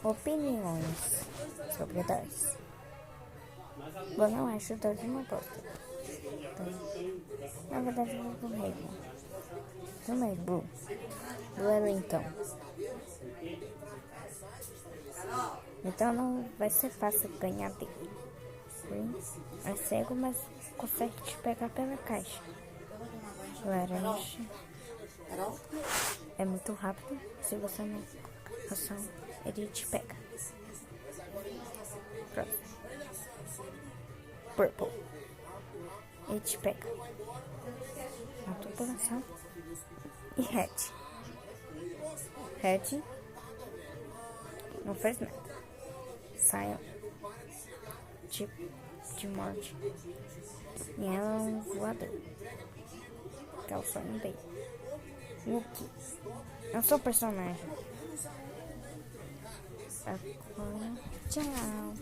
Opiniões sobre Dois. Bom, não acho Dois uma bosta. Na verdade, eu vou do meio. Do meio, Blue. Do Wellington. Então não vai ser fácil ganhar dele. É cego, mas consegue te pegar pela caixa. Laranja é muito rápido. Se você não ação, ele te pega. Próximo. Purple. Ele te pega. Na tubulação. E Red. Red não fez nada. Saiu. De morte. E ela é um voador. Que é o sonho dele. Luke. É o seu personagem. Agora, tchau.